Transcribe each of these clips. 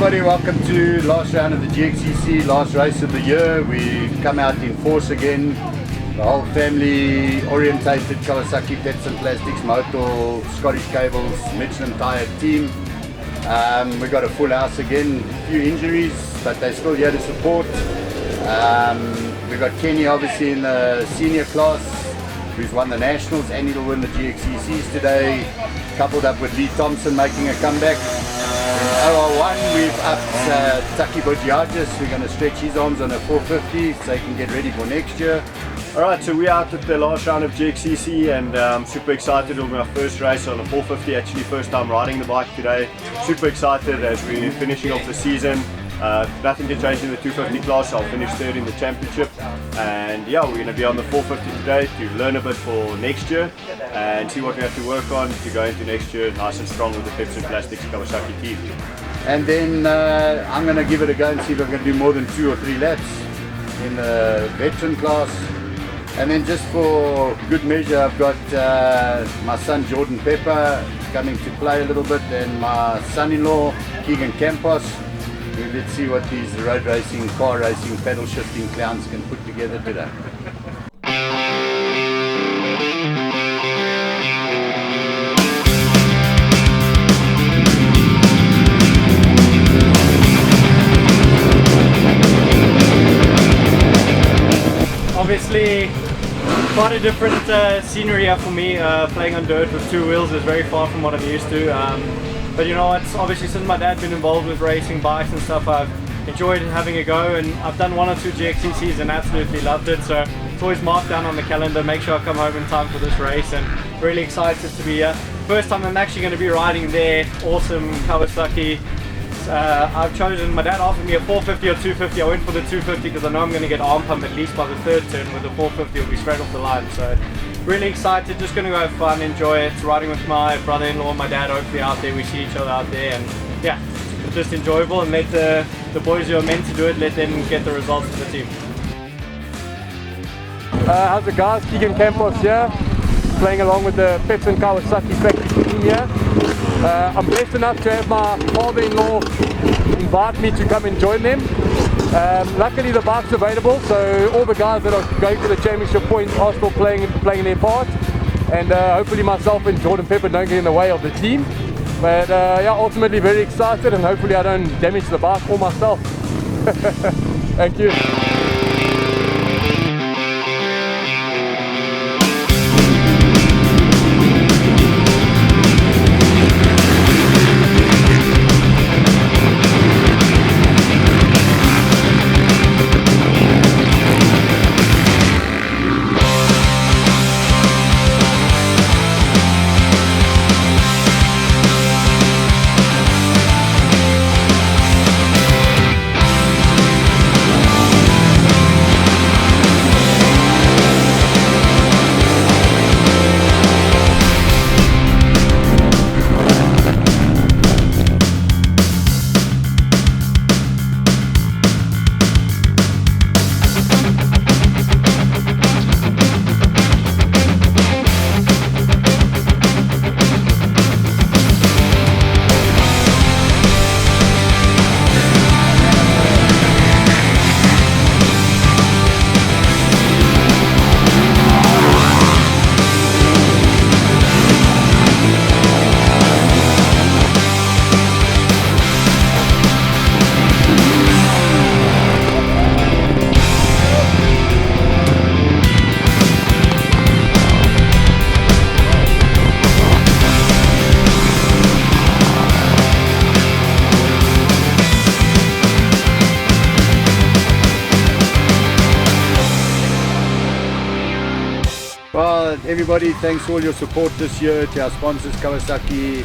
everybody, welcome to last round of the GXCC, last race of the year. We've come out in force again, the whole family orientated Kawasaki, Pepson Plastics, Motul, Scottish Cables, Michelin tyre team. We've got a full house again, a few injuries, but they're still here to support. We've got Kenny obviously in the senior class, who's won the Nationals, and he'll win the GXCCs today, coupled up with Lee Thompson making a comeback. In OR1 we've upped Taki Bogiages. We're going to stretch his arms on a 450 so he can get ready for next year. Alright, so we're out at the last round of GXCC and I'm super excited. It'll be our first race on the 450, actually first time riding the bike today. Super excited as we're finishing off the season. Nothing to change in the 250 class. I'll finish third in the championship, and yeah, we're going to be on the 450 today to learn a bit for next year and see what we have to work on to go into next year nice and strong with the Pepson Plastics Kawasaki team. And then I'm going to give it a go and see if I can do more than 2 or 3 laps in the veteran class. And then just for good measure, I've got my son Jordan Pepper coming to play a little bit, and my son-in-law Keegan Campos. Let's see what these road racing, car racing, pedal shifting clowns can put together today. Obviously, quite a different scenery here for me. Playing on dirt with 2 wheels is very far from what I'm used to. But you know, it's obviously since my dad's been involved with racing bikes and stuff, I've enjoyed having a go, and I've done 1 or 2 GXCCs and absolutely loved it. So it's always marked down on the calendar, make sure I come home in time for this race, and really excited to be here. First time I'm actually going to be riding their awesome Kawasaki. I've chosen, my dad offered me a 450 or 250. I went for the 250 because I know I'm going to get arm pump at least by the 3rd turn. With the 450 it'll be straight off the line. So really excited, just going to go have fun, enjoy it. Riding with my brother-in-law and my dad, hopefully out there, we see each other out there, and yeah, it's just enjoyable, and let the boys who are meant to do it, let them get the results of the team. How's it guys, Keegan Campos here, playing along with the Pepson Kawasaki factory team here. I'm blessed enough to have my father-in-law invite me to come and join them. Luckily the bike's available, so all the guys that are going to the championship points are still playing their part, and hopefully myself and Jordan Pepper don't get in the way of the team. But yeah, ultimately very excited, and hopefully I don't damage the bike or myself. Thank you. Well, everybody, thanks for all your support this year to our sponsors, Kawasaki,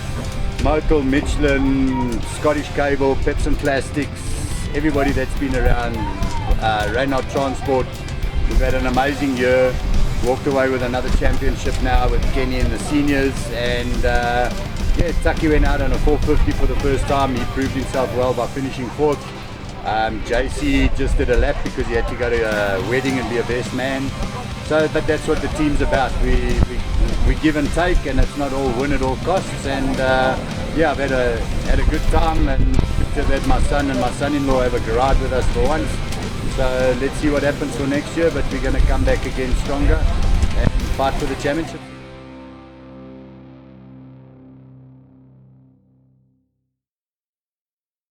Motul, Michelin, Scottish Cable, Pepson Plastics, everybody that's been around, Reinhardt Transport. We've had an amazing year, walked away with another championship now with Kenny and the seniors, and yeah, Taki went out on a 450 for the first time. He proved himself well by finishing 4th. Jaycee just did a lap because he had to go to a wedding and be a best man. So, but that's what the team's about. We give and take, and it's not all win at all costs. And yeah, I've had a good time, and to have had my son and my son-in-law have a ride with us for once. So let's see what happens for next year, but we're going to come back again stronger and fight for the championship.